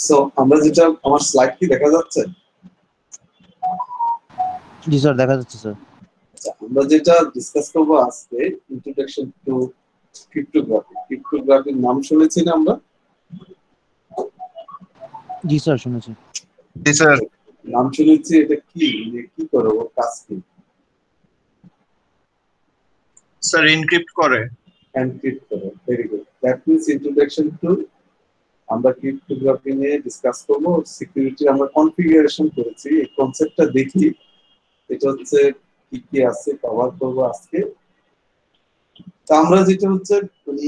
So আমরা যেটা আমার স্লাইড কি দেখা যাচ্ছে? জি স্যার দেখা যাচ্ছে স্যার। আচ্ছা, আমরা যেটা ডিসকাস করব আজকে ইন্ট্রোডাকশন টু ক্রিপ্টোগ্রাফি। ক্রিপ্টোগ্রাফির নাম শুনেছি না আমরা? জি স্যার শুনেছি। জি স্যার। নাম শুনেছি, এটা কি মানে কি করে, ওর কাজ কি? স্যার এনক্রিপ্ট করে। এনক্রিপ্ট করে। Very good, that means introduction to, আমরা ক্রিপ্টোগ্রাফি নিয়ে ডিসকাস করব। সিকিউরিটি আমরা কনফিগারেশন করেছি, এই কনসেপ্টটা দেখি এটা হচ্ছে কি কি আছে কভার করব আজকে। তো আমরা যেটা হচ্ছে মানে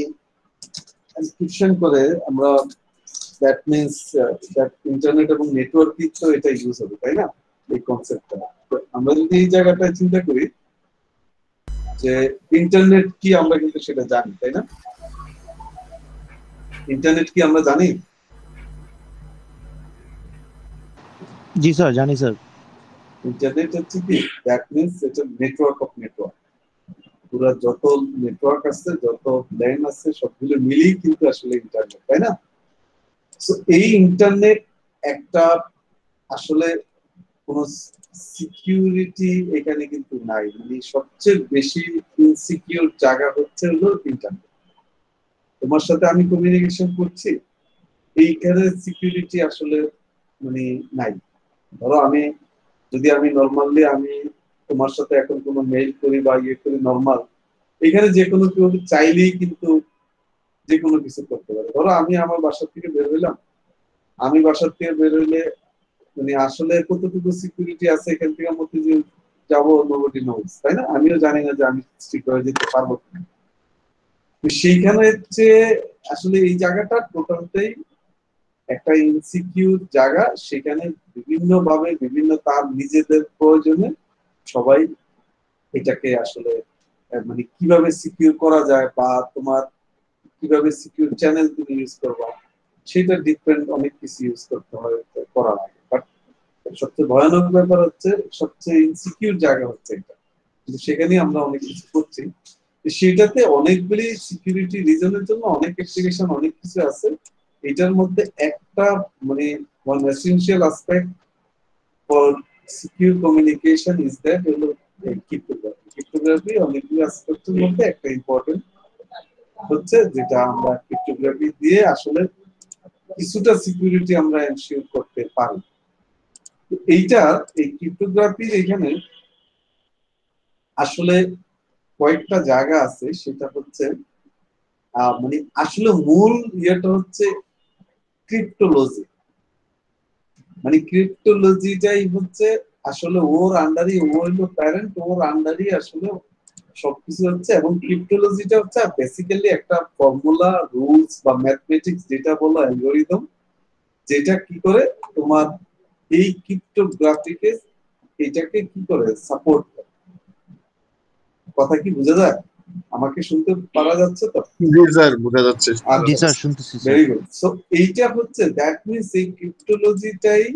এনক্রিপশন করে আমরা, দ্যাট মিন্স দ্যাট ইন্টারনেট এবং নেটওয়ার্কিং তো এটা ইউজ হবে, তাই না? এই কনসেপ্টটা আমরা যদি এই জায়গাটায় চিন্তা করি যে ইন্টারনেট কি, আমরা কিন্তু সেটা জানি, তাই না? ইন্টারনেট কি আমরা জানি? জি স্যার জানি স্যার। ইন্টারনেট হচ্ছে কি, দ্যাট মিন্স এটা নেটওয়ার্ক অফ নেটওয়ার্ক। পুরো যত নেটওয়ার্ক আছে, যত ল্যান আছে, সবগুলো মিলিয়ে কিন্তু আসলে ইন্টারনেট, তাই না? সো এই ইন্টারনেট একটা আসলে কোন সিকিউরিটি এখানে কিন্তু নাই, মানে সবচেয়ে বেশি ইনসিকিউর জায়গা হচ্ছে হলো ইন্টারনেট। তোমার সাথে আমি কমিউনিকেশন করছি, এইখানে সিকিউরিটি আসলে মানে নাই। ধরো আমি যদি আমি নর্মালি আমি তোমার সাথে এখন কোনো মেইল করি বা ইয়ে করি নর্মাল, এখানে যে কোনো কেউ চাইলেই কিন্তু যে কোনো কিছু করতে পারে। ধরো আমি আমার বাসা থেকে বের হইলাম, আমি বাসার থেকে বের হইলে মানে আসলে কতটুকু সিকিউরিটি আছে এখান থেকে মধ্যে যাবো, নোবডি নোস, তাই না? আমিও জানি না যে আমি ঠিক হয়ে যেতে পারবো কিনা। সেইখানে হচ্ছে আসলে এই জায়গাটা টোটালটাই একটা ইনসিকিউর জায়গা। সেখানে বিভিন্ন ভাবে বিভিন্ন তার নিজেদের প্রয়োজনে সবাই এটাকে আসলে মানে কিভাবে সিকিউর করা যায় বা তোমার কিভাবে সিকিউর চ্যানেল তুমি ইউজ করবা, সেটা ডিফারেন্ট অনেক কিছু ইউজ করতে হয়, করা লাগে। বাট সবচেয়ে ভয়ানক ব্যাপার হচ্ছে, সবচেয়ে ইনসিকিউর জায়গা হচ্ছে এটা, কিন্তু সেখানেই আমরা অনেক কিছু করছি। সেটাতে অনেকগুলি সিকিউরিটি রিজনের জন্য অনেক অ্যাপ্লিকেশন, অনেক কিছু আছে। এটার মধ্যে একটা মানে one essential aspect for secure communication is that হলো ক্রিপ্টোগ্রাফি। ক্রিপ্টোগ্রাফি অনেকগুলো অ্যাসপেক্টের মধ্যে একটা ইম্পর্টেন্ট হচ্ছে, যেটা আমরা ক্রিপ্টোগ্রাফি দিয়ে আসলে কিছুটা সিকিউরিটি আমরা এনশিওর করতে পারি। এইটা এই ক্রিপ্টোগ্রাফির এখানে আসলে কয়েকটা জায়গা আছে, সেটা হচ্ছে মানে আসলে মূল ইয়েটা হচ্ছে ক্রিপ্টোলজি। মানে ক্রিপ্টোলজিটাই হচ্ছে আসলে ওর আন্ডারই, ও হলো প্যারেন্ট, ওর আন্ডারই আসলে সবকিছু হচ্ছে। এবং ক্রিপ্টোলজিটা হচ্ছে বেসিক্যালি একটা ফর্মুলা, রুলস বা ম্যাথমেটিক্স যেটা বলো, অ্যালগরিদম, যেটা কি করে তোমার এই ক্রিপ্টোগ্রাফিকে এটাকে কি করে সাপোর্ট করে। কথা কি বোঝা যায়? আমাকে শুনতে পারা যাচ্ছে তো? জি স্যার বোঝা যাচ্ছে। জি স্যার শুনতেছি স্যার। Very good. সো এইটা হচ্ছে দ্যাট মিন্স এই ক্রিপ্টোলজিটাই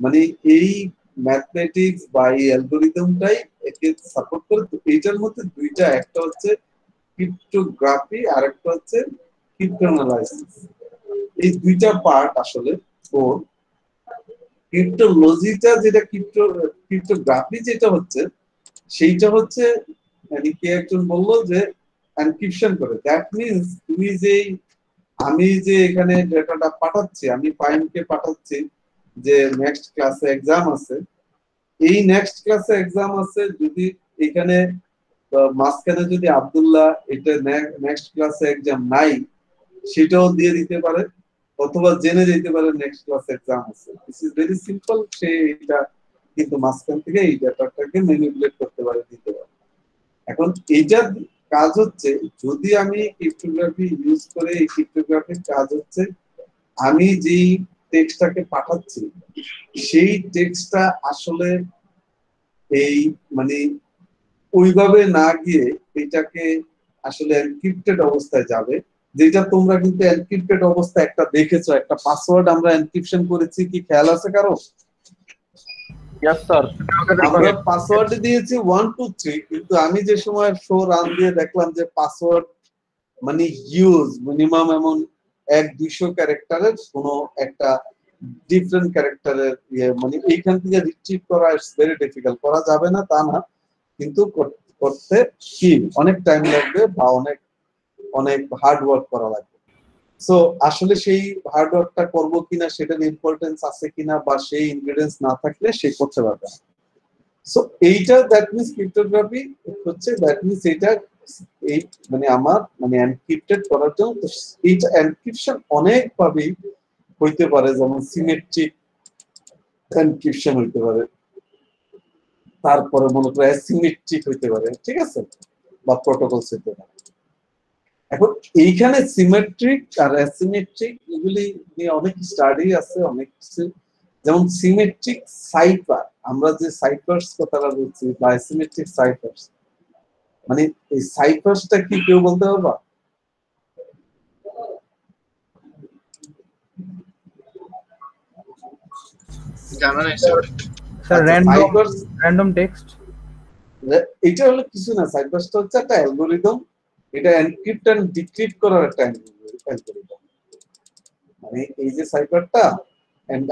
মানে এই ম্যাথমেটিক্স বা এই অ্যালগরিদমটাই একে সাপোর্ট করে। তো এইটার মধ্যে দুইটা, একটা হচ্ছে ক্রিপ্টোগ্রাফি আর একটা হচ্ছে ক্রিপ্টোনালাইসিস। এই দুইটা পার্ট আসলে ও ক্রিপ্টোলজিটা যেটা ক্রিপ্টোগ্রাফি যেটা হচ্ছে সেইটা হচ্ছে মানে কে একজন বললো যে এনক্রিপশন করে। দ্যাট মিন্স তুমি যে আমি যে এখানে ডেটাটা পাঠাচ্ছি, আমি ফাইনকে পাঠাচ্ছি যে নেক্সট ক্লাসে এক্সাম আছে, এই নেক্সট ক্লাসে এক্সাম আছে, যদি এখানে মাঝখানে যদি আব্দুল্লাহ এটা নেক্সট ক্লাসে এক্সাম নাই সেটাও দিয়ে দিতে পারে, অথবা জেনে যেতে পারে নেক্সট ক্লাসে এক্সাম আছে। This is very simple. সে এটা কিন্তু মাঝখান থেকে এই ডেটাটাকে ম্যানিপুলেট করতে পারে, দিতে পারে। এখন এইটার কাজ হচ্ছে, যদি আমি ক্রিপ্টোগ্রাফি ইউজ করে, এই ক্রিপ্টোগ্রাফির কাজ হচ্ছে আমি যেই টেক্সটটাকে পাঠাচ্ছি সেই টেক্সটটা আসলে এই মানে ওইভাবে না গিয়ে এটাকে আসলে এনক্রিপ্টেড অবস্থায় যাবে, যেটা তোমরা কিন্তু এনক্রিপ্টেড অবস্থায় একটা দেখেছো, একটা পাসওয়ার্ড আমরা এনক্রিপশন করেছি, কি খেয়াল আছে কারো? Yes sir. আমরা পাসওয়ার্ড দিয়েছি 1 2 3, কিন্তু আমি যে সময় শো রান দিয়ে দেখলাম যে পাসওয়ার্ড মানে হিউজ মিনিমাম এমন 1-200 ক্যারেক্টারের কোনো একটা ডিফারেন্ট ক্যারেক্টারের মানে এইখান থেকে রিট্রিভ করা ইটস ভেরি ডিফিকাল্ট, করা যাবে না তা না, কিন্তু করতে কি অনেক টাইম লাগবে বা অনেক অনেক হার্ড ওয়ার্ক করা লাগবে। সো আসলে সেই হার্ড ওয়ার্কটা করবো কিনা, সেটার ইম্পর্টেন্স আছে কিনা, বা সেই ইনগ্রেডিয়েন্টস না থাকলে সে করতে পারবে না। সো এইটা দ্যাট মিনস ক্রিপ্টোগ্রাফি হচ্ছে, দ্যাট মিনস এইটা এই মানে আমার মানে এনক্রিপ্টেড করার জন্য। তো এইটা এনক্রিপশন অনেক ভাবেই হইতে পারে, যেমন সিমেট্রিক এনক্রিপশন হইতে পারে, তারপরে মনে করো অ্যাসিমেট্রিক হইতে পারে, ঠিক আছে, বা প্রোটোকলস হইতে পারে। এখন এইখানে সিমেট্রিক আর অ্যাসিমেট্রিক এগুলি নিয়ে অনেক স্টাডি আছে, অনেক কিছু। যেমন সিমেট্রিক সাইফার, আমরা যে সাইফার্স কথাটা বলছি, বা অ্যাসিমেট্রিক সাইফার্স, মানে এই সাইফার্সটা কি কেউ বলতে পারবা? জানা নেই স্যার। স্যার র্যান্ডম টেক্সট, এটা হলো কিছু না, সাইফার্সটা হচ্ছে একটা অ্যালগরিদম, এটা এনক্রিপ্ট এন্ড ডিক্রিপ্ট করার একটা অ্যালগরিদম। মানে এই যে সাইফারটা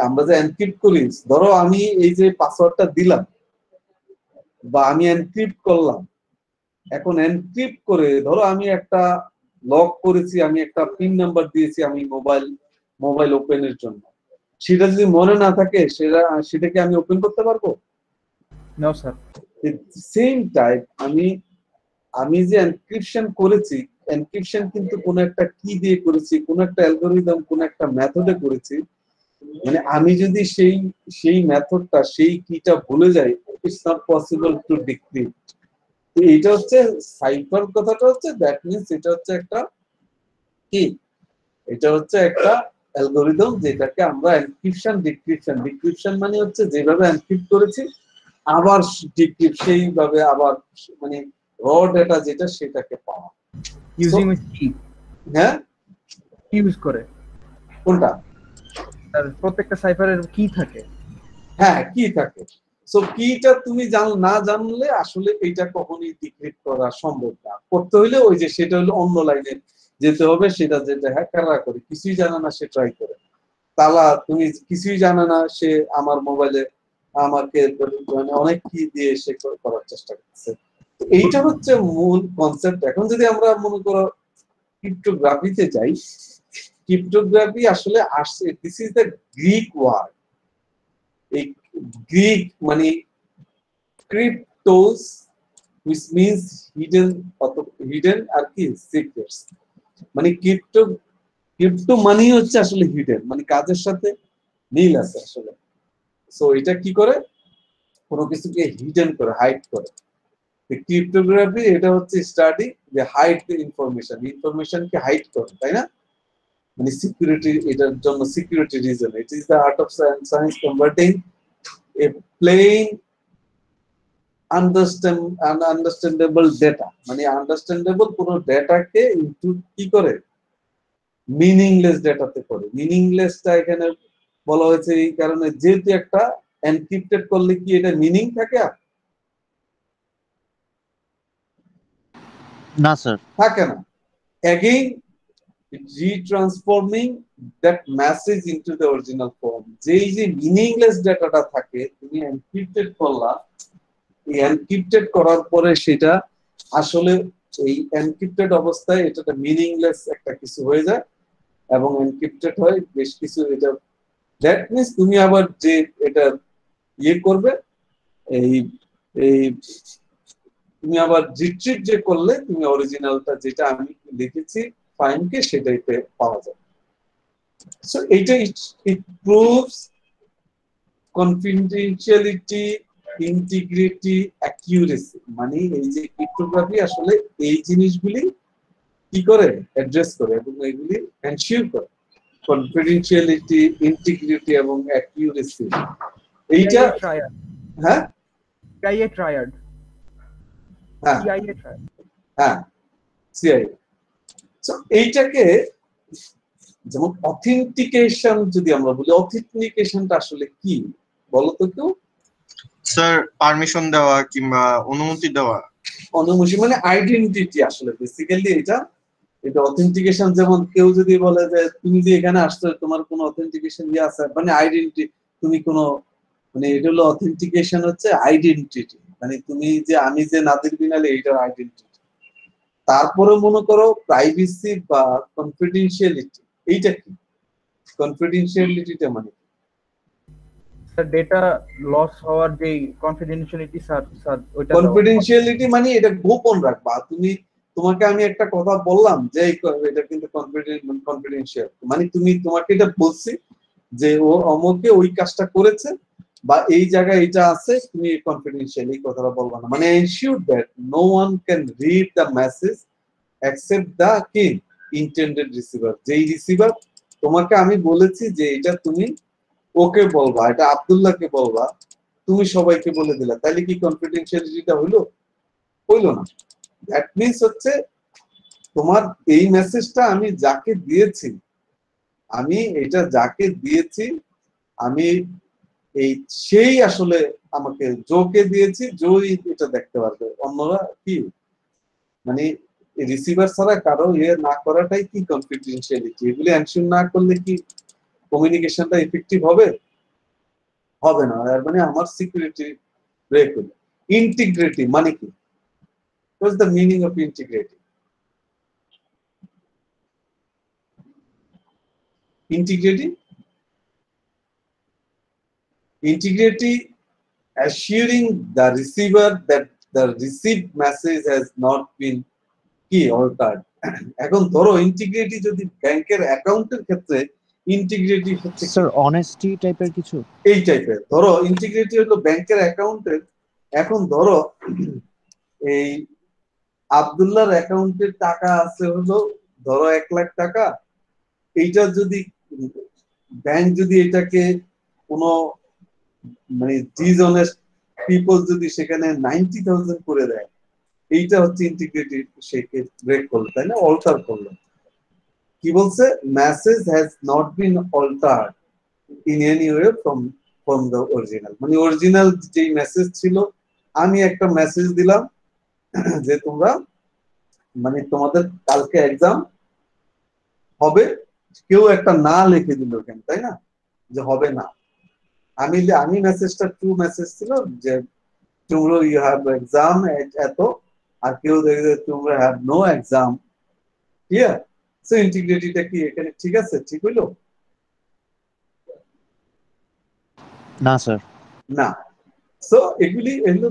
আমরা যে এনক্রিপ্ট করি, ধরো আমি এই যে পাসওয়ার্ডটা দিলাম বা আমি এনক্রিপ্ট করলাম, এখন এনক্রিপ্ট করে ধরো আমি একটা লক করেছি, আমি একটা পিন নাম্বার দিয়েছি আমি মোবাইল ওপেনের জন্য, সেটা যদি মনে না থাকে সেটাকে আমি ওপেন করতে পারবো? No sir. সেম টাইপ আমি যে এনক্রিপশন করেছি, এনক্রিপশন কিন্তু কোন একটা কি দিয়ে করেছি, কোন একটা অ্যালগরিদম, কোন একটা মেথডে করেছি, মানে আমি যদি সেই মেথডটা, সেই কিটা ভুলে যাই, it's not possible to decrypt. এটা হচ্ছে সাইফার, কথাটা হচ্ছে দ্যাট মিনস এটা হচ্ছে একটা কি, এটা হচ্ছে একটা অ্যালগরিদম যেটাকে আমরা এনক্রিপশন ডিক্রিপশন মানে হচ্ছে যেভাবে এনক্রিপ্ট করেছি আবার ডিক্রিপ্ট সেইভাবে আবার মানে র ডেটা যেটা সেটাকে পাওয়া ইউজিং কি, হ্যাঁ কি ইউজ করে কোনটা? স্যার প্রত্যেকটা সাইফারের কি থাকে। হ্যাঁ কি থাকে। সো কিটা তুমি না জানলে আসলে এটা কখনোই ডিক্রিপ্ট করা সম্ভব না। করতে হইলে ওই যে সেটা হলো অন্য লাইনে যেতে হবে, সেটা যেটা হ্যাকাররা করে, কিছুই জানে না সে ট্রাই করে। তালা তুমি কিছুই জানে না, সে আমার মোবাইলে আমাকে মানে অনেক কি দিয়ে সে করার চেষ্টা করছে। এইটা হচ্ছে মূল কনসেপ্ট। এখন যদি আমরা মনে করো ক্রিপ্টোগ্রাফিতে যাই, ক্রিপ্টোগ্রাফি আসলে আসছে, this is the Greek word. এই গ্রিক মানে ক্রিপ্টোস, which means hidden আর কি সিক্রেটস, মানে ক্রিপ্টো মানে হচ্ছে আসলে হিডেন, মানে কাজের সাথে মিল আছে আসলে। সো এটা কি করে, কোনো কিছুকে হিডেন করে, হাইড করে। ক্রিপ্টোগ্রাফি এটা হচ্ছে স্টাডি যে হাইড দ্য ইনফরমেশনকে হাইড করে, তাই না? মানে সিকিউরিটি, এটার জন্য security reason. It is the art of science converting a plain understandable data, মানে আন্ডারস্ট্যান্ডেবল কোন ডেটাকে ইনটু কি করে, মিনিংলেস ডেটাতে করে। মিনিংলেসটা এখানে বলা হয়েছে এই কারণে, যেহেতু একটা এনক্রিপ্টেড করলে কি এটা মিনিং থাকে? না স্যার। থাকে না। Again retransforming that message into the original form. যেই যে মিনিংলেস ডেটাটা থাকে, তুমি এনক্রিপ্টেড করলা, এই এনক্রিপ্টেড করার পরে সেটা আসলে এই এনক্রিপ্টেড অবস্থায় এটা মিনিংলেস একটা কিছু হয়ে যায় এবং এনক্রিপ্টেড হয় বেশ কিছু। এটা দ্যাট মিনস তুমি আবার যে এটা করবে, এই এই তুমি আবার রিট্রিট যে করলে, তুমি অরিজিনালটা যেটা আমি লিখেছি ফাইনকে, সেটাই পাওয়া যায়। সো এইটা it proves confidentiality, integrity, accuracy. মানে এই যে ক্রিপ্টোগ্রাফি আসলে এই জিনিসগুলি কি করে অ্যাড্রেস করে এবং এগুলি এনশিওর করে, কনফিডেন্সিয়ালিটি, ইন্টিগ্রিটি এবং অ্যাকিউরেসি। এইটা হ্যাঁ সিআইএ ট্রায়াড, হ্যাঁ সিআইএ ট্রায়াড, হ্যাঁ সিআইএ। সো এইটাকে যেমন অথেন্টিকেশন যদি আমরা বলি, অথেন্টিকেশনটা আসলে কি বলো তো কেউ? স্যার পারমিশন দেওয়া কিংবা অনুমতি দেওয়া। অনুমতি মানে আইডেন্টিটি আসলে বেসিক্যালি এটা অথেন্টিকেশন, যেমন কেউ যদি বলে যে তুমি যে এখানে আসছো তোমার কোনো অথেন্টিকেশন ইয়ে আছে, মানে আইডেন্টি, তুমি কোনো, মানে এটা হলো অথেন্টিকেশন হচ্ছে আইডেন্টিটি, মানে তুমি যে আমি যে নাদির বিন আলী এইটার আইডেন্টিটি। তারপরে মনে করো প্রাইভেসি বা কনফিডেন্সিয়ালিটি, এইটা কি? কনফিডেন্সিয়ালিটিটা মানে স্যার ডেটা লস হওয়ার যে কনফিডেন্সিয়ালিটি স্যার স্যার ওইটা কনফিডেন্সিয়ালিটি মানে এটা গোপন রাখবা তুমি। তোমাকে আমি একটা কথা বললাম যে এটা কিন্তু কনফিডেন্সিয়াল, মানে তুমি, তোমাকে এটা বলছি যে ও অমুকে ওই কাজটা করেছে বা এই জায়গায় এটা আছে, তুমি কনফিডেন্সিয়াল এই কথাটা বলবা না, মানে ensure that no one can read the message except the key intended receiver. যেই রিসিভার তোমাকে আমি বলেছি যে এটা তুমি ওকে বলবা, এটা আব্দুল্লাহকে বলবা, তুমি সবাইকে বলে দিলা, তাহলে কি কনফিডেন্সিয়ালিটিটা হইলো? হইলো না। দ্যাট মিন্স হচ্ছে তোমার এই মেসেজটা আমি যাকে দিয়েছি, আমি এটা যাকে দিয়েছি, আমি এই সেই আসলে আমাকে জোকে দিয়েছি, জোই এটা দেখতে পারবে, অন্যরা কি, মানে রিসিভার ছাড়া কারো ইয়ে না করাটাই কি কনফিডেন্সিয়ালিটি। এগুলি এনশিওর না করলে কি কমিউনিকেশনটা ইফেক্টিভ হবে? হবে না। আর মানে আমার সিকিউরিটি ব্রেক হলো। ইন্টিগ্রিটি মানে কি? What's the meaning of integrity? Integrity assuring the receiver that the received message has not been কি altered. এখন ধরো ইন্টিগ্রিটি যদি ব্যাংকের অ্যাকাউন্টের ক্ষেত্রে, ইন্টিগ্রিটি হচ্ছে স্যার অনেস্টি টাইপের কিছু এই টাইপের। ধরো ইন্টিগ্রিটি হলো ব্যাংকের অ্যাকাউন্টের, এখন ধরো এই আব্দুল্লাহর অ্যাকাউন্টের টাকা আছে হলো ধরো 1,00,000 টাকা, এইটা যদি ব্যাংক যদি এটাকে কোনো মানে ডিসঅনেস্ট পিপল যদি সেখানে 90,000 করে দেয়, এইটা হচ্ছে ইন্টিগ্রিটি, সেকে ব্রেক করলো, তাই না, অল্টার করলো। কি বলছে? Message has not been altered in any way from the original, মানে অরিজিনাল যেই মেসেজ ছিল, আমি একটা মেসেজ দিলাম যে তোমরা মানে তোমাদের কালকে এক্সাম হবে, কেউ একটা না লিখে দিল কেন, তাই না, যে হবে না। আমি মেসেজটা ট্রু মেসেজ ছিল যে টুমরো ইউ হ্যাভ এক্সাম এত, আর কেউ দেখে তোমরা have no exam here. So ইন্টিগ্রিটিটা কি এখানে ঠিক আছে? ঠিক হইলো না স্যার। না। সো এগুলি এগুলো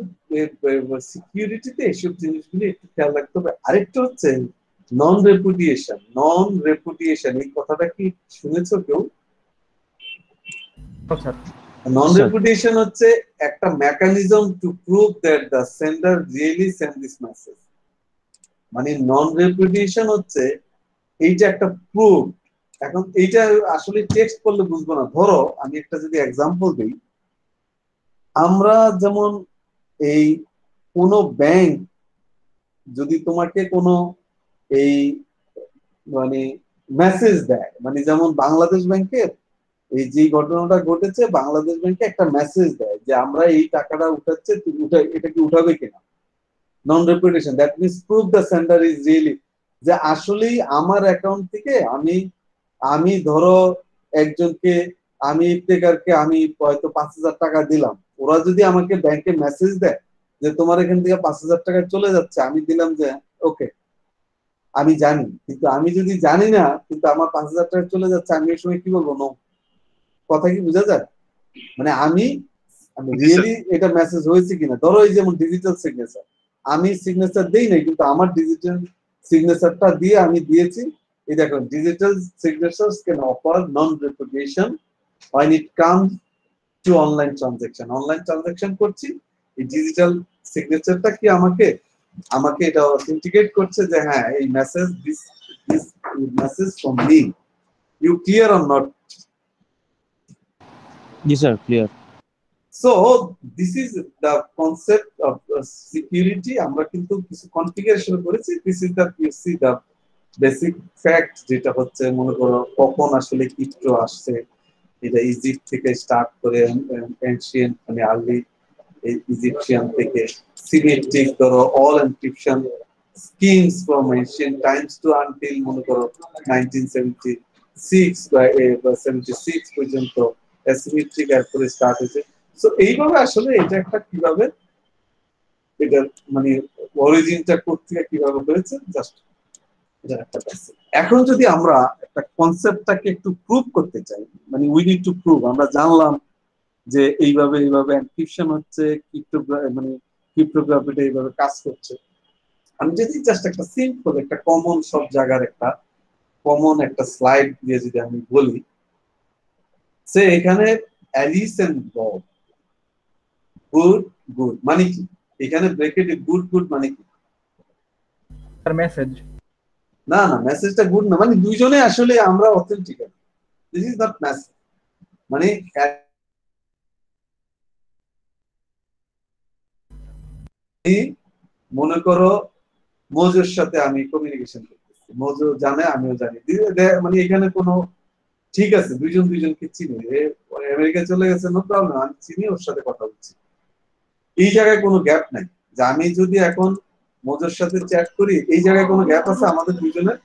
সিকিউরিটিতে এইসব জিনিসগুলি একটু খেয়াল রাখতে হবে। আরেকটা হচ্ছে নন রেপুডিয়েশন। নন রেপুডিয়েশন এই কথাটা কি শুনেছো কেউ? স্যার নন রেপুডিয়েশন হচ্ছে একটা mechanism to prove that the sender really send this message. মানে নন রেপুডিয়েশন হচ্ছে এইটা একটা প্রুফ। এখন এইটা আসলে টেক্সট করলে বুঝবো না। ধরো আমি একটা যদি এক্সাম্পল দিই, আমরা যেমন এই কোনো ব্যাংক যদি তোমাকে কোনো এই মানে মেসেজ দেয়, মানে যেমন বাংলাদেশ ব্যাংকের এই যে ঘটনাটা ঘটেছে, বাংলাদেশ ব্যাংকে একটা মেসেজ দেয় যে আমরা এই টাকাটা উঠাচ্ছে, তুমি এটা কি উঠাবে কিনা। Non reputation, that means prove the sender is really, যে আসলেই আমার অ্যাকাউন্ট থেকে আমি ধরো একজনকে, আমি ইফতেখারকে আমি হয়তো 5,000 টাকা দিলাম, ওরা যদি আমাকে ব্যাংকে মেসেজ দেয় যে তোমার এখান থেকে 5,000 টাকা চলে যাচ্ছে, আমি দিলাম যে ওকে আমি জানি, কিন্তু আমি যদি জানি না কিন্তু আমার 5,000 টাকা চলে যাচ্ছে, আমি এই সময় কি বলবো? নো। কথা কি বোঝা যায়? মানে আমি রিয়েলি এটা মেসেজ হয়েছে কিনা। ধরো এই যেমন ডিজিটাল সিগনেচার, আমি সিগনেচার দেই নাই কিন্তু আমার ডিজিটাল সিগনেচারটা দিয়ে আমি দিয়েছি। এই দেখো, digital signatures can offer non repudiation when it comes to online transaction. Online transaction করছি, এই ডিজিটাল সিগনেচারটা কি আমাকে এটা অথেন্টিকেট করছে যে হ্যাঁ এই message this message from me. You clear or not? জি sir, clear. So this is the concept of security. আমরা কিন্তু কিছু কনফিগারেশন করেছি। This is the you see the basic fact, যেটা হচ্ছে মনে করো কখন আসলে ক্রিপ্টো আসছে। এটা ইজিপ্ট থেকে স্টার্ট করে এনশিয়েন্ট মানে আর্লি ইজিপশিয়ান থেকে সিমেট্রিক ধরো all encryption schemes from ancient times to until মনে করো 1976 বা 76 পর্যন্ত অ্যাসিমেট্রিক এরপরে স্টার্ট হয়েছে। সো এইভাবে আসলে এটা একটা কিভাবে এটা মানে অরিজিনটা কোথা কিভাবে হয়েছে জাস্ট এটা একটা আছে। এখন যদি আমরা একটা কনসেপ্টটাকে একটু প্রুভ করতে চাই, মানে উই নিড টু প্রুভ, আমরা জানলাম যে এইভাবে এনক্রিপশন হচ্ছে, মানে ক্রিপ্টোগ্রাফিটা এইভাবে কাজ করছে। আমি যদি জাস্ট একটা সিম্পল একটা কমন সব জায়গার একটা কমন একটা স্লাইড দিয়ে যদি আমি বলি, সে এখানে Alice and Bob good good মানে কি, এখানে ব্র্যাকেটে গুড গুড মানে কি? Sir message. না না, মেসেজটা গুড না, মানে দুইজনে আসলে আমরা authentic, this is not message. মানে মনে করো মজুর সাথে আমি কমিউনিকেশন করতেছি, মজু জানে আমিও জানি, মানে এখানে কোনো ঠিক আছে দুইজন দুইজনকে চিনি, আমেরিকা চলে গেছে নো প্রবলেম, আমি চিনি, ওর সাথে কথা বলছি, এই জায়গায় কোনো গ্যাপ নাই। যে আমি যদি এখন মজুর সাথে চ্যাট করি, এই জায়গায় কোনো গ্যাপ আছে আমাদের দুইজনের?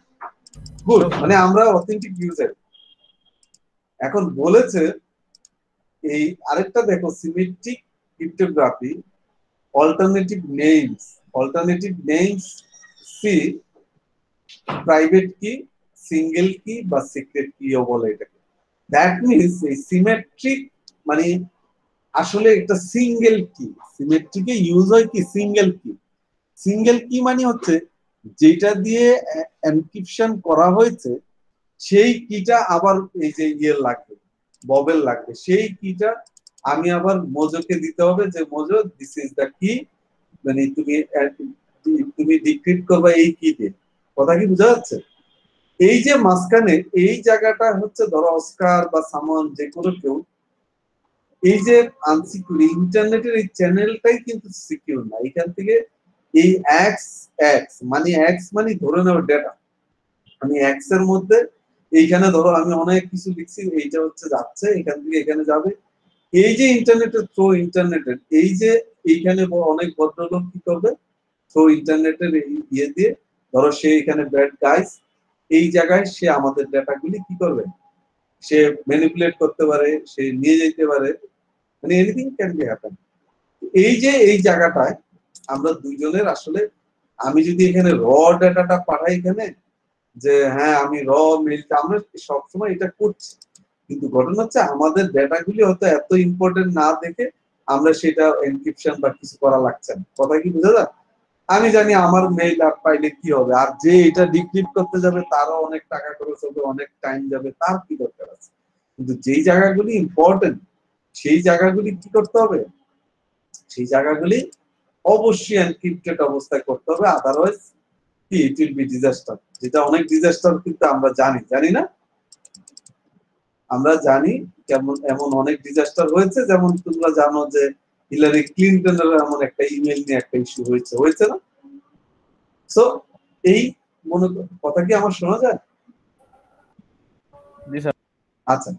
গুড, মানে আমরা অথেন্টিক ইউজার। এখন বলেছে এই আরেকটা দেখো, symmetric cryptography alternative names see private key, single key বা সিক্রেট কিও বলে এটাকে। দ্যাট মিনস এই সিমেট্রিক মানে আসলে একটা সিঙ্গেল কি, সিমেট্রিকে ইউজ হয় কি সিঙ্গেল কি। সিঙ্গেল কি মানে হচ্ছে যেটা দিয়ে এনক্রিপশন করা হয়েছে সেই কিটা আবার এই যে ইয়ে লাগবে, ববেল লাগবে, সেই কিটা আমি আবার মোজোকে দিতে হবে যে মোজো দিস ইজ দ্য কি, মানে তুমি ডিক্রিপ্ট করবে এই কি দিয়ে। কথা কি বোঝা যাচ্ছে? এই যে মাঝখানে এই জায়গাটা হচ্ছে ধরো অস্কার বা সামন যে কোনো কেউ, এই যে আনসিকিউর ইন্টারনেটের এই চ্যানেলটাই কিন্তু সিকিউর না। এখান থেকে এই এক্স মানে ধরে নাও ডেটা, আমি এক্স এর মধ্যে এইখানে ধরো আমি অনেক কিছু লিখছি, এইটা হচ্ছে যাচ্ছে এখান থেকে এখানে যাবে। এই যে ইন্টারনেটের থ্রু ইন্টারনেটের এই যে এইখানে অনেক ভদ্রলোক কি করবে, থ্রু ইন্টারনেটের ইয়ে দিয়ে ধরো সে এখানে ব্যাড গাইস, এই জায়গায় সে আমাদের ডেটাগুলি কি করবে, সে ম্যানিপুলেট করতে পারে, সে নিয়ে যেতে পারে, মানে এনিথিং ক্যান বি হ্যাপেন। এই যে এই জায়গাটায় আমরা দুইজনের আসলে, আমি যদি এখানে র ডেটাটা পাঠাই এখানে যে হ্যাঁ আমি র মেইলটা, আমরা সবসময় এটা করছি, কিন্তু ঘটনা হচ্ছে আমাদের ডেটাগুলি হয়তো এত ইম্পর্টেন্ট না দেখে আমরা সেটা এনক্রিপশন বা কিছু করা লাগছে না। কথা কি বোঝা যায়? আমি জানি আমার মেইল আর পাইলে কি হবে, আর যে এটা ডিক্রিপ্ট করতে যাবে তারও অনেক টাকা খরচ হবে, অনেক টাইম যাবে, তার কি দরকার আছে? কিন্তু যেই জায়গাগুলি ইম্পর্টেন্ট সেই জায়গাগুলি কি করতে হবে, সেই জায়গাগুলি অবশ্যই এনক্রিপ্টেড অবস্থায় করতে হবে, আদারওয়াইজ কি ইট উইল বি ডিজাস্টার। যেটা অনেক ডিজাস্টার কিন্তু আমরা জানি না, আমরা জানি কেমন এমন অনেক ডিজাস্টার হয়েছে, যেমন তোমরা জানো যে হিলারি ক্লিনটনের এমন একটা ইমেল নিয়ে একটা ইস্যু হয়েছে না? সো এই মনে কথা কি আমার শোনা যায়? জি স্যার। আচ্ছা,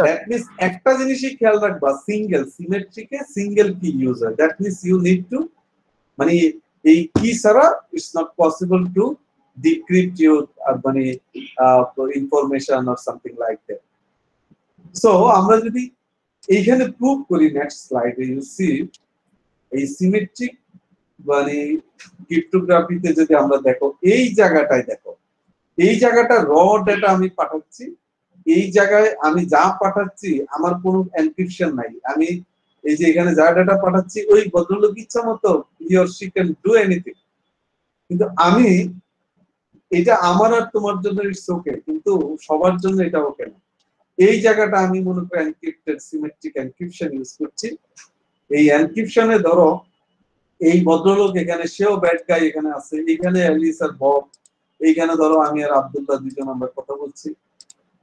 দ্যাট মিন্স একটা জিনিসই খেয়াল রাখবা, সিঙ্গেল সিমেট্রিকে সিঙ্গেল কি ইউজ হয়, that means you need to, মানে এই কি ছাড়া it's not possible to decrypt your মানে information or something like that. So আমরা যদি এইখানে প্রুভ করি, নেক্সট স্লাইডে ইউ সি এই সিমেট্রিক মানে ক্রিপ্টোগ্রাফিতে যদি আমরা দেখো এই জায়গাটায় দেখো, এই জায়গাটা র ডেটা আমি পাঠাচ্ছি, এই জায়গায় আমি যা পাঠাচ্ছি আমার কোনো এনক্রিপশন নাই, আমি এই যে এখানে যা ডেটা পাঠাচ্ছি ওই ভদ্রলোক ইচ্ছা মতো he or she can do anything, কিন্তু আমি এটা আমার আর তোমার জন্য ইটস ওকে, কিন্তু সবার জন্য এটা ওকে না। এই জায়গাটা আমি মনে করি এনক্রিপ্টেড সিমেট্রিক এনক্রিপশন ইউজ করছি। এই এনক্রিপশনে ধরো এই ভদ্রলোক এখানে, সেও ব্যাড গাই এখানে আছে, এখানে অ্যালিস আর বব, এইখানে ধরো আমি আর আব্দুল্লাহ দুজন আমরা কথা বলছি,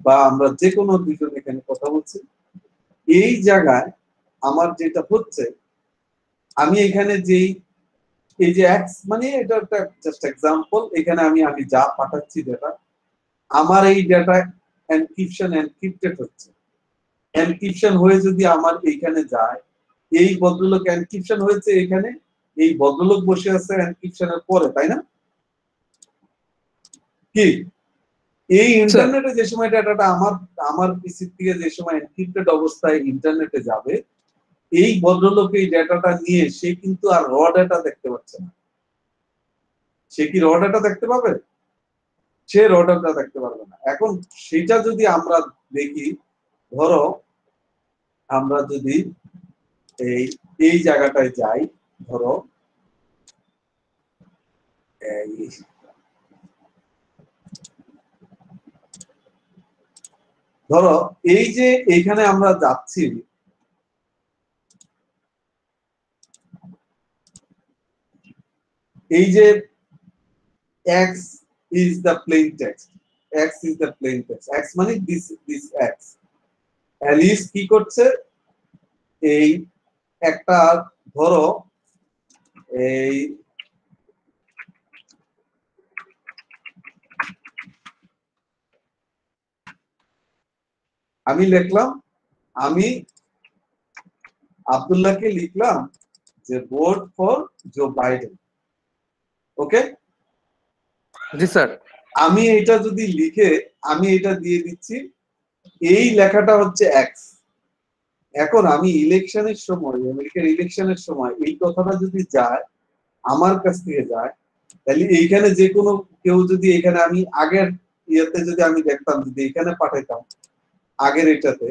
বা আমরা যে কোনো দুজন এখানে কথা বলছি। এই জায়গায় আমার যেটা হচ্ছে, আমি এখানে যেই এই যে এক্স মানে এটা একটা জাস্ট এক্সাম্পল, এখানে আমি যা পাঠাচ্ছি ডেটা, আমার এই ডেটা এনক্রিপ্টেড হচ্ছে, এনক্রিপশন হয়ে যদি আমার এইখানে যায়, এই ভদ্রলোক এনক্রিপশন হয়েছে এখানে, এই ভদ্রলোক বসে আছে এনক্রিপশনের পরে, তাই না? কি এই ইন্টারনেটে যে সময় ডাটাটা আমার পিসি থেকে যে সময় এনক্রিপ্টেড অবস্থায় ইন্টারনেটে যাবে, এই ভদ্রলোক এই ডাটাটা নিয়ে সে কিন্তু আর র ডাটা দেখতে পাচ্ছে না। সে কি র ডাটা দেখতে পাবে? সে র ডাটা দেখতে পারবে না। এখন সেটা যদি আমরা দেখি, ধরো আমরা যদি এই জায়গাটায় যাই, ধরো এই যে এইখানে আমরা যাচ্ছি, এই যে x is the plain text, x is the plain text, x মানে this x, অ্যালিস কি করছে, এই একটা ধরো এই আমি লিখলাম, আমি আব্দুল্লাহকে লিখলাম যে vote for Joe Biden. Okay, জি স্যার। আমি এটা যদি লিখে আমি এটা দিয়ে দিচ্ছি, এই লেখাটা হচ্ছে এক্স। এখন আমি ইলেকশনের সময়, আমেরিকার ইলেকশনের সময় এই কথাটা যদি যায় আমার কাছ থেকে যায়, তাহলে এইখানে যে কোনো কেউ যদি এখানে আমি আগের ইয়েতে যদি আমি দেখতাম, যদি এখানে পাঠাইতাম আগের এটাতে,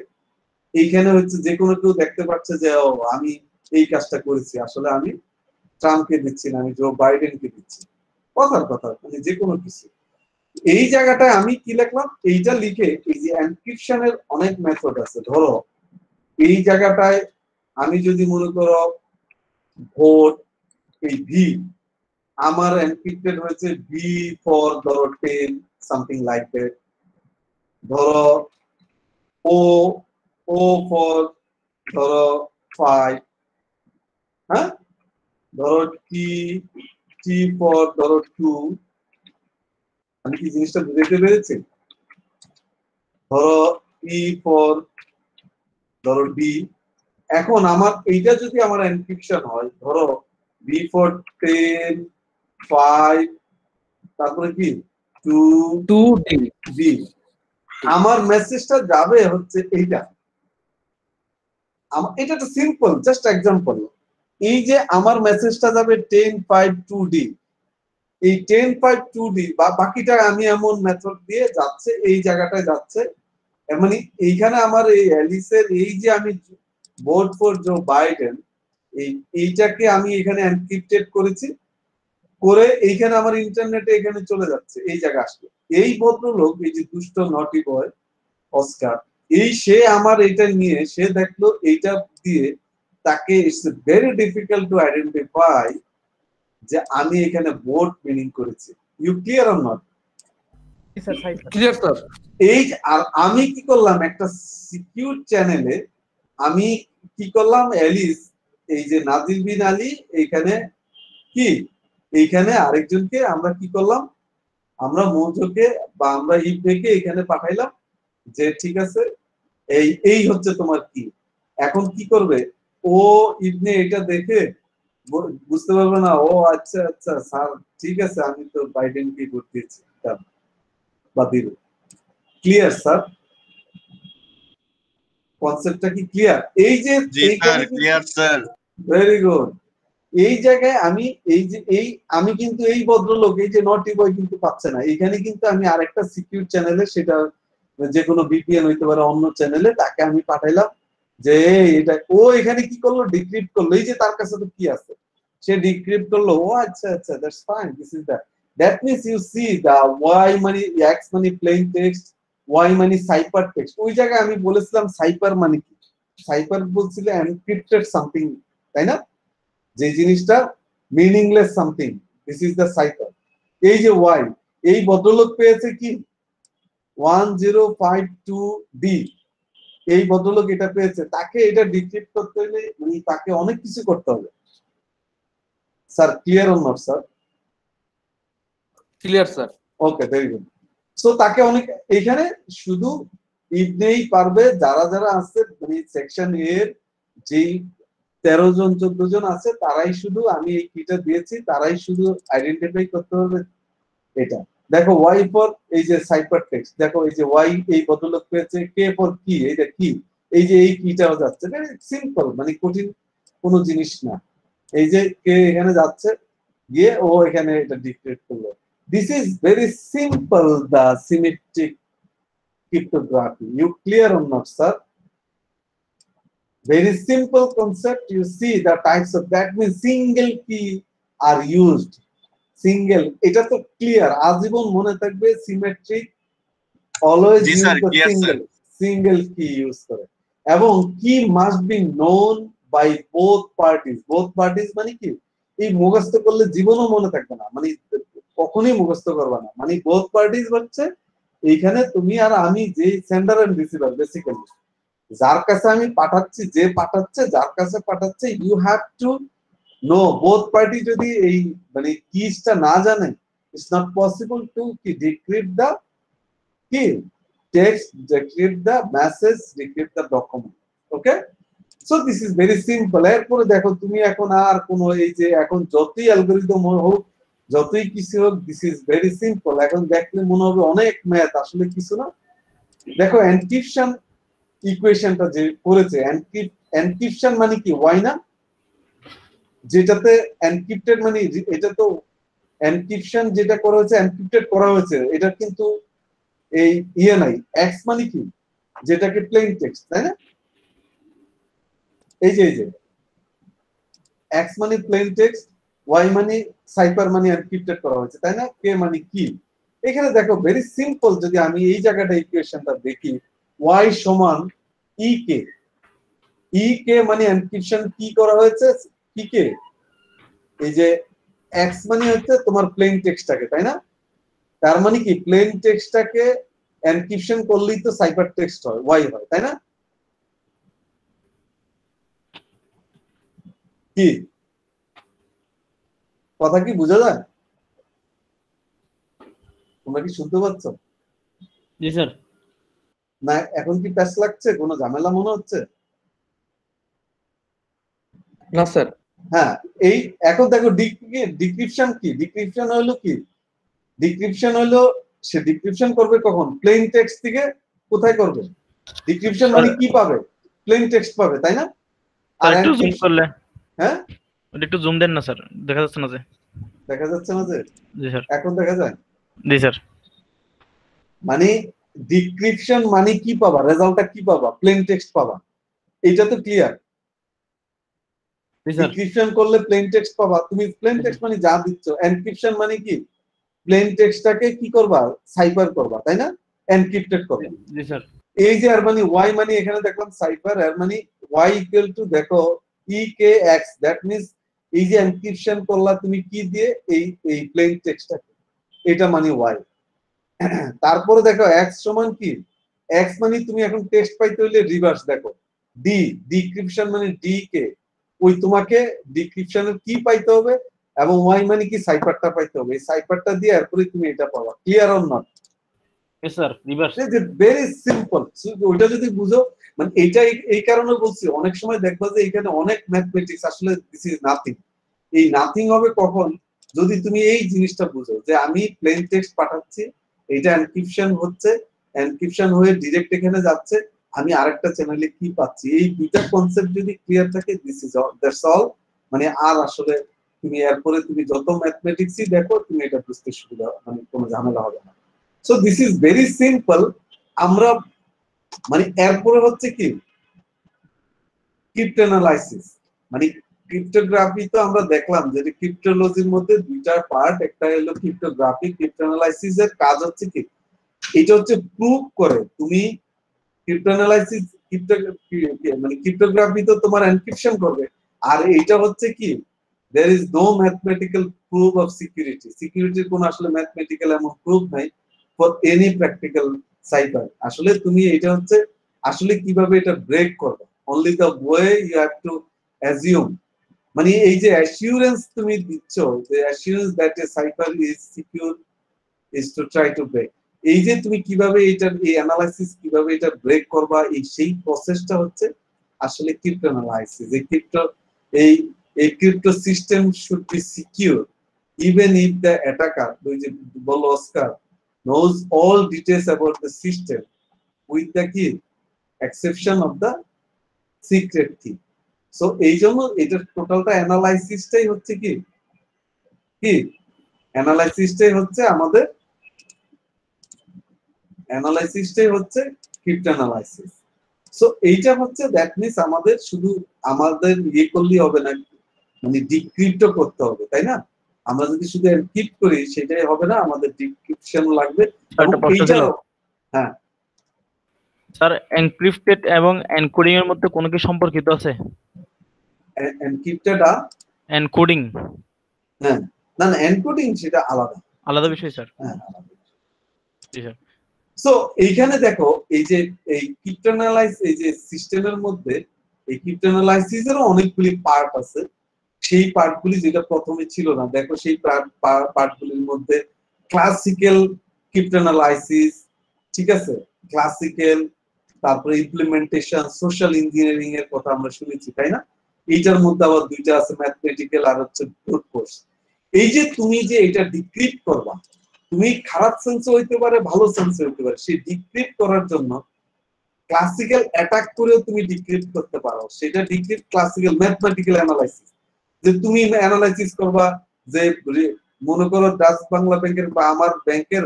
এইখানে হচ্ছে যে কোনো কেউ দেখতে পাচ্ছে যে ও আমি এই কাজটা করেছি, আসলে আমি ট্রাম্পকে দিচ্ছি না, আমি জো বাইডেনকে দিচ্ছি। কথার কথা, মানে যে কোনো কিছু। এই জায়গাটায় আমি কি লিখলাম, এইটা লিখে এই যে এনক্রিপশনের অনেক মেথড আছে। ধরো এই জায়গাটায় আমি যদি মনে করো ভোট, এই ভি আমার এনক্রিপ্টেড হয়েছে ভি ফর ধরো 10 সামথিং লাইক দ্যাট। ধরো ও ও ফর ধরো 5, হ্যাঁ, ধরো টি টি ফর ধরো 2। আমি কি জিনিসটা বুঝতে পেরেছি? ধরো ই ফর ধরো ডি। এখন আমার এইটা যদি আমার এনক্রিপশন হয়, ধরো বি ফর 10 5 তারপরে কি 2 ডি, আমার মেসেজটা যাবে হচ্ছে এইটা। এটা তো সিম্পল, জাস্ট এক্সাম্পল। এই যে আমার মেসেজটা যাবে 10 5 2 ডি, এই 10 5 2 ডি বা বাকিটা আমি এমন মেথড দিয়ে যাচ্ছে, এই জায়গাটায় যাচ্ছে। মানে এইখানে আমার এই অ্যালিসের এই যে আমি ভোট ফর জো বাইডেন, এইটাকে আমি এখানে এনক্রিপ্টেড করেছি, করে এইখানে আমার ইন্টারনেটে এখানে চলে যাচ্ছে, এই জায়গা আসলে এই ভদ্রলোক, এই যে দুষ্ট নটি বয় অস্কার, এই সে আমার এটা নিয়ে সে দেখলো এইটা দিয়ে, তাকে it's very difficult to identify যে আমি এখানে ভোট মিনিং করেছি। You clear or not? Clear sir. এই আর আমি কি করলাম, একটা সিকিউর চ্যানেলে আমি কি করলাম, অ্যালিস এই যে নাজির বিন আলী এইখানে কি, এইখানে আরেকজনকে আমরা কি করলাম, আমরা মৌজকে বা আমরা ইবনেকে এখানে পাঠাইলাম যে ঠিক আছে এই হচ্ছে তোমার কি। এখন কি করবে ও, ইবনে এটা দেখে বুঝতে পারবে না, ও আচ্ছা আচ্ছা স্যার ঠিক আছে, আমি তো বাইডেনকে ভোট দিয়েছি বা দিব। Clear sir? কনসেপ্টটা কি ক্লিয়ার? এই যে এইখানে ক্লিয়ার স্যার। Very good. এই জায়গায় আমি এই যে আমি কিন্তু এই ভদ্রলোক এই যে নটি বয় কিন্তু পাচ্ছে না, এখানে কিন্তু আমি আরেকটা সিকিউর চ্যানেলে, সেটা যে কোনো ভিপিএন হইতে পারে, অন্য চ্যানেলে তাকে আমি পাঠাইলাম যে এটা, ও এখানে কি করলো, ডিক্রিপ্ট করলো। এই যে তার কাছে তো কি আছে, সে ডিক্রিপ্ট করলো। ও আচ্ছা আচ্ছা, that's fine, this is that means you see the Y মানে এক্স মানে প্লেন টেক্সট, ওয়াই মানে সাইপার টেক্সট। ওই জায়গায় আমি বলেছিলাম সাইপার মানে কি, সাইপার বলছিলে এনক্রিপ্টেড সামথিং, তাই না? যে জিনিসটা meaningless something, this is the cipher. এই যে ওয়াই, এই ভদ্রলোক পেয়েছে কি 1052 ডি, এই ভদ্রলোক এটা পেয়েছে, তাকে এটা ডিক্রিপ্ট করতে হলে মানে তাকে অনেক কিছু করতে হবে। Sir clear or not sir? Clear sir. Okay, very good. So তাকে অনেক, এখানে শুধু ইবনেই পারবে, যারা যারা আছে মানে সেকশন এর যেই 13 জন 14 জন আছে, তারাই শুধু, আমি এই কিটা দিয়েছি, তারাই শুধু আইডেন্টিফাই করতে হবে এটা। দেখো ওয়াই ফর এই যে সাইফার টেক্সট, দেখো এই যে ওয়াই এই বদলক পেয়েছে, কে ফর কি, এইটা কি, এই যে এই কিটাও যাচ্ছে, সিম্পল, মানে কঠিন কোনো জিনিস না। এই যে কে এখানে যাচ্ছে, গিয়ে ও এখানে এটা ডিক্রিপ্ট করলো। This is very simple, the symmetric cryptography. You clear or not, sir? Very simple concept. You see the types of, that means single key are used. Single, এটা তো ক্লিয়ার, আজীবন মনে থাকবে সিমেট্রিক অলওয়েজ জি use sir, the clear sir. Single key use করে, এবং key must be known by both parties. Both parties মানে কি, এই মুখস্থ করলে জীবনও মনে থাকবে না, মানে কখনোই মুখস্থ করবে না, মানে বোথ পার্টিজ হচ্ছে এইখানে তুমি আর আমি, যে সেন্ডার এন্ড রিসিভার, বেসিক্যালি যার কাছে আমি পাঠাচ্ছি, যে পাঠাচ্ছে, যার কাছে পাঠাচ্ছে, you have to know both party. যদি এই মানে কিসটা না জানে, it's not possible to key decrypt the key text, decrypt the message, decrypt the document. Okay, so this is very simple. এরপরে দেখো তুমি এখন আর কোনো এই যে এখন যতই অ্যালগরিদম হোক, যতই কিছু হোক, দিস ইজ ভেরি সিম্পল। এখন দেখলে মনে হবে অনেক ম্যাথ, আসলে কিছু না। দেখো এনক্রিপশন ইকুয়েশনটা যে করেছে, এনক্রিপশন মানে কি, ওয়াই না, যেটাতে এনক্রিপ্টেড মানে এটা তো এনক্রিপশন যেটা করা হয়েছে, এনক্রিপ্টেড করা হয়েছে, এটা কিন্তু এই ইয়ে নাই। এক্স মানে কি, যেটাকে প্লেন টেক্সট, তাই না? এই যে এক্স মানে প্লেন টেক্সট, ওয়াই মানে সাইফার মানে এনক্রিপ্টেড করা হয়েছে, তাই না? কে মানে কি। এখানে দেখো ভেরি সিম্পল, যদি আমি এই জায়গাটা ইকুয়েশনটা দেখি, ওয়াই সমান ই কে, ই কে মানে এনক্রিপশন কি করা হয়েছে, কি কে, এই যে এক্স মানে হচ্ছে তোমার প্লেন টেক্সটটাকে, তাই না? তার মানে কি, প্লেন টেক্সটটাকে এনক্রিপশন করলেই তো সাইফার টেক্সট হয়, ওয়াই হয়, তাই না? কি কথা কি বোঝা যায়? তোমরা কি শুনতে পাচ্ছ জি স্যার। না? এখন কি প্যাচ লাগছে, কোনো ঝামেলা মনে হচ্ছে? না স্যার। হ্যাঁ, এই এখন দেখো ডিক্রিপশন কি, ডিক্রিপশন হলো কি, ডিক্রিপশন হলো সে ডিক্রিপশন করবে কখন, প্লেন টেক্সট থেকে কোথায় করবে, ডিক্রিপশন মানে কি পাবে, প্লেন টেক্সট পাবে, তাই না? আর একটু জুম করলে, হ্যাঁ একটু জুম দেন না স্যার, দেখা যাচ্ছে না যে। দেখা যাচ্ছে না যে, জি স্যার। এখন দেখা যায়? জি স্যার। মানে ডিক্রিপশন মানে কি পাবা, রেজাল্টটা কি পাবা, প্লেন টেক্সট পাবা, এটা তো ক্লিয়ার। জি স্যার। ডিক্রিপশন করলে প্লেন টেক্সট পাবা, তুমি প্লেন টেক্সট মানে যা দিচ্ছ। এনক্রিপশন মানে কি, প্লেন টেক্সটটাকে কি করবা, সাইফার করবা, তাই না? এনক্রিপ্টেড করবা। জি স্যার। এই যে আর মানে ওয়াই মানে এখানে দেখলাম সাইফার, আর মানে ওয়াই ইকুয়াল টু দেখো ই কে এক্স, দ্যাট মিন্স এই যে এনক্রিপশন করলা তুমি কি দিয়ে, এই প্লেন টেক্সটটাকে, এটা মানে ওয়াই। তারপরে দেখো এক্স সমান কি, এক্স মানে তুমি এখন টেক্সট পাইতে হইলে রিভার্স দেখো, ডি, ডিক্রিপশন মানে ডি কে, ওই তোমাকে ডিক্রিপশনের কি পাইতে হবে, এবং ওয়াই মানে কি, সাইফারটা পাইতে হবে, এই সাইফারটা দিয়ে এরপরে তুমি এটা পাবা। Clear or not? Yes sir, reverse. Very simple. ওইটা যদি বুঝো, মানে এইটা এই কারণে বলছি, অনেক সময় দেখবা যে এখানে অনেক ম্যাথমেটিক্স, আসলে দিস ইজ নাথিং। এই নাথিং হবে কখন, যদি তুমি এই জিনিসটা বুঝো যে আমি প্লেন টেক্সট পাঠাচ্ছি, এটা এনক্রিপশন হচ্ছে, এনক্রিপশন হয়ে ডিরেক্ট এখানে যাচ্ছে, আমি আরেকটা চ্যানেলে কি পাচ্ছি, এই দুইটা কনসেপ্ট যদি ক্লিয়ার থাকে, this is all, that's all. মানে আর আসলে তুমি এরপরে তুমি যত ম্যাথমেটিক্সই দেখো, তুমি এটা বুঝতে সুবিধা, মানে কোনো ঝামেলা হবে না। So this is very simple. আমরা মানে এরপরে হচ্ছে কি, ক্রিপ্টোনালাইসিস, মানে ক্রিপ্টোগ্রাফি তো আমরা দেখলাম যে ক্রিপ্টোলজির মধ্যে দুইটা পার্ট, একটা হলো ক্রিপ্টোগ্রাফি। ক্রিপ্টোনালাইসিস এর কাজ হচ্ছে কি, এটা হচ্ছে প্রুভ করে তুমি ক্রিপ্টোনালাইসিস, মানে ক্রিপ্টোগ্রাফি তো তোমার এনক্রিপশন করবে, আর এটা হচ্ছে কি, there is no mathematical proof of security. সিকিউরিটির কোনো আসলে ম্যাথমেটিক্যাল এমন প্রুফ নাই ফর এনি প্র্যাকটিক্যাল সাইফার। আসলে তুমি এটা হচ্ছে আসলে কিভাবে এটা ব্রেক করবে, only the way you have to assume, মানে এই যে অ্যাসিউরেন্স তুমি দিচ্ছ, যে assurance that a cipher is secure is to try to break, এই যে তুমি কিভাবে এটা, এই অ্যানালাইসিস কিভাবে এটা ব্রেক করবা, এই সেই প্রসেসটা হচ্ছে আসলে ক্রিপ্টোনালাইসিস। এই ক্রিপ্টো, এই crypto system should be secure even if the attacker, which is বলল Oscar, knows all details about the system with the key exception of the secret key. So এই জন্য এটা টোটালটা অ্যানালাইসিসটাই হচ্ছে কি অ্যানালাইসিসটাই হচ্ছে আমাদের অ্যানালাইসিসটাই হচ্ছে ক্রিপ্টোঅ্যানালাইসিস। সো এইটা হচ্ছে দ্যাট মিন্স আমাদের শুধু আমাদের ইয়ে করলেই হবে না, মানে ডিক্রিপ্টও করতে হবে, তাই না? আমরা যদি শুধু এনক্রিপ্ট করি সেটাই হবে না, আমাদের ডিক্রিপশন লাগবে। হ্যাঁ স্যার, এনক্রিপ্টেড এবং এনকোডিং এর মধ্যে কোনো কি সম্পর্কিত আছে? এনক্রিপ্টেড আর এনকোডিং, হ্যাঁ, না না, এনকোডিং সেটা আলাদা আলাদা বিষয় স্যার। হ্যাঁ। জি স্যার। সো এইখানে দেখো এই যে এই ক্রিপ্টোঅ্যানালাইজ, এই যে সিস্টেমের মধ্যে এই ক্রিপ্টোঅ্যানালাইসিসেরও অনেকগুলি পার্ট আছে। সেই পার্টগুলি যেটা প্রথমে ছিল না, দেখো সেই পার্টগুলির মধ্যে ক্লাসিক্যাল ক্রিপ্টোঅ্যানালাইসিস, ঠিক আছে, ক্লাসিক্যাল, তারপরে ইমপ্লিমেন্টেশন, সোশ্যাল ইঞ্জিনিয়ারিং এর কথা আমরা শুনেছি, তাই না? এইটার মধ্যে আবার দুইটা আছে, ম্যাথমেটিক্যাল আর হচ্ছে ব্রুট ফোর্স। এই যে তুমি যে এটা ডিক্রিপ্ট করবা, তুমি খারাপ সেন্সে হইতে পারে, ভালো সেন্সে হইতে পারে, সেই ডিক্রিপ্ট করার জন্য ক্লাসিক্যাল অ্যাটাক করেও তুমি ডিক্রিপ্ট করতে পারো। সেটা ডিক্রিপ্ট ক্লাসিক্যাল ম্যাথমেটিক্যাল অ্যানালাইসিস, যে তুমি অ্যানালাইসিস করবা যে মনে করো ডাচ বাংলা ব্যাংকের বা আমার ব্যাংকের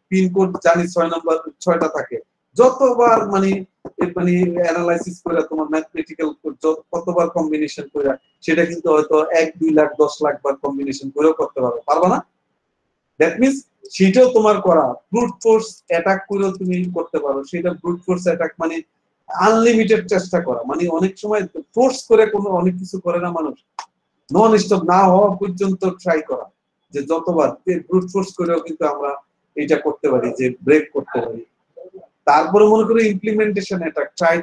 পিন কোড জানি 6 নম্বর 6টা থাকে, যতবার মানে অ্যানালাইসিস করে তোমার ম্যাথমেটিক্যাল কতবার কম্বিনেশন করে, সেটা কিন্তু হয়তো 1, 2 লাখ 10 লাখ বার কম্বিনেশন করেও করতে পারবা না? দ্যাট মিন্স সেটাও তোমার করা। ব্রুট ফোর্স অ্যাটাক করেও তুমি করতে পারো। সেটা ব্রুট ফোর্স অ্যাটাক মানে আনলিমিটেড চেষ্টা করা, মানে অনেক সময় ফোর্স করে কোনো অনেক কিছু করে না মানুষ, নন স্টপ না হওয়া পর্যন্ত ট্রাই করা, যে যতবার ব্রুট ফোর্স করেও কিন্তু আমরা এটা করতে পারি, যে ব্রেক করতে পারি। তারপরে মনে করি implementation attack, try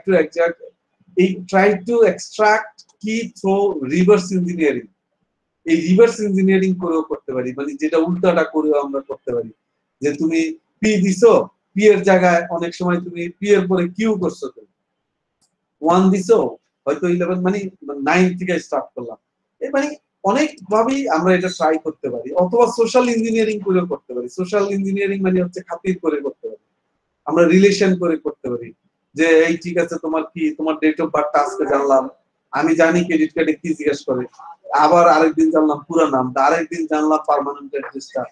to extract কি থ্রু রিভার্স ইঞ্জিনিয়ারিং। এই রিভার্স ইঞ্জিনিয়ারিং করেও করতে পারি, মানে যেটা উল্টাটা করেও আমরা করতে পারি, যে তুমি পি দিছো, পি এর জায়গায় অনেক সময় তুমি পি এর পরে কিউ করছো, তুমি 1 দিছো, হয়তো 11 মানে 9 থেকে স্টার্ট করলাম। এই মানে অনেক ভাবেই আমরা এটা ট্রাই করতে পারি, অথবা সোশ্যাল ইঞ্জিনিয়ারিং করেও করতে পারি। সোশ্যাল ইঞ্জিনিয়ারিং মানে হচ্ছে খাতির করে করতে পারি, আমরা রিলেশন করে করতে পারি, যে এই ঠিক আছে তোমার কি, তোমার ডেট অফ বার্থ আজকে জানলাম, আমি জানি ক্রেডিট কার্ডে কি জিজ্ঞেস করে, আবার আরেকদিন জানলাম পুরো নামটা, আরেকদিন জানলাম পার্মানেন্ট অ্যাড্রেসটা,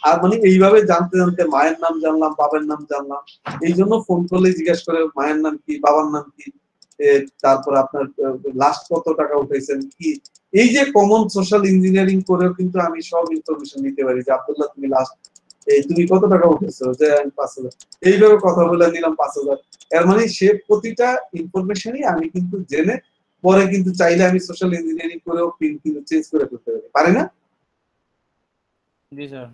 আর মানে এইভাবে জানতে জানতে মায়ের নাম জানলাম, বাবার নাম জানলাম। এই জন্য ফোন করলে জিজ্ঞেস করে মায়ের নাম কি, বাবার নাম কি, তারপর আপনার লাস্ট কত টাকা উঠাইছেন কি। এই যে কমন সোশ্যাল ইঞ্জিনিয়ারিং করেও কিন্তু আমি সব ইনফরমেশন নিতে পারি, যে আব্দুল্লাহ তুমি লাস্ট তুমি কত টাকা উঠেছো, যে আমি 5,000, এইভাবে কথা বলে নিলাম 5,000। এর মানে সে প্রতিটা ইনফরমেশনই আমি কিন্তু জেনে পরে কিন্তু চাইলে আমি সোশ্যাল ইঞ্জিনিয়ারিং করেও কিন্তু চেঞ্জ করে ফেলতে পারি না? জি স্যার।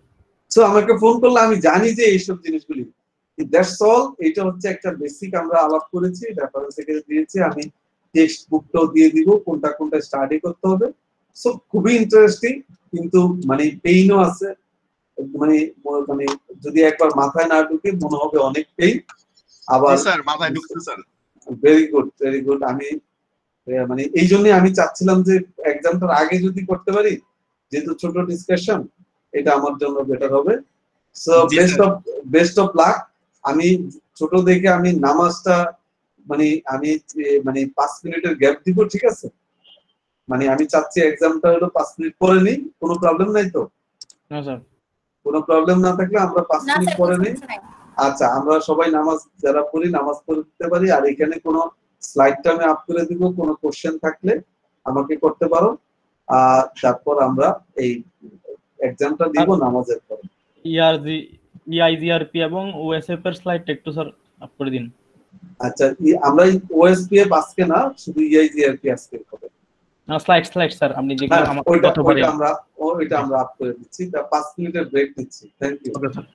সো আমাকে ফোন করলে আমি জানি যে এইসব জিনিসগুলি, দ্যাটস অল। এটা হচ্ছে একটা বেসিক আমরা আলাপ করেছি, রেফারেন্স থেকে দিয়েছি, আমি টেক্সট বুকটাও দিয়ে দিব কোনটা কোনটা স্টাডি করতে হবে। সো খুবই ইন্টারেস্টিং, কিন্তু মানে পেইনও আছে, মানে মানে যদি একবার মাথায় না ঢুকে মনে হবে অনেক পেইন। আবার স্যার মাথায় ঢুকছে sir. Very good, very good. আমি মানে এই জন্য আমি চাচ্ছিলাম যে এক্সামটার আগে যদি করতে পারি, যেহেতু ছোট ডিসকাশন, এটা আমার জন্য বেটার হবে। So best of luck. আমি ছোট দেখে আমি নামাজটা মানে আমি মানে 5 মিনিটের গ্যাপ দিব, ঠিক আছে? মানে আমি চাচ্ছি এক্সামটা হলো 5 মিনিট পরে নেই, কোনো প্রবলেম নাই তো? না স্যার। কোনো প্রবলেম না থাকলে আমরা 5 মিনিট পরে নেই। আচ্ছা, আমরা সবাই নামাজ যারা পড়ি নামাজ পড়তে পারি। আর এখানে কোনো স্লাইডটা আমি আপ করে দিব, কোনো কোশ্চেন থাকলে আমাকে করতে পারো, আর তারপর আমরা এই এক্সামটা দিব নামাজের পরে। ইআইজিআরপি এবং ওএসএফ এর স্লাইডটা একটু স্যার আপ করে দিন। আচ্ছা, আমরা ওএসপিএফ আজকে না, শুধু ইআইজিআরপি আজকে হবে। না, স্লাইড স্যার আপনি যেগুলো আমাকে কত পারে ওইটা আমরা আপ করে দিচ্ছি। 5 মিনিটের ব্রেক দিচ্ছি। Thank you. Okay sir.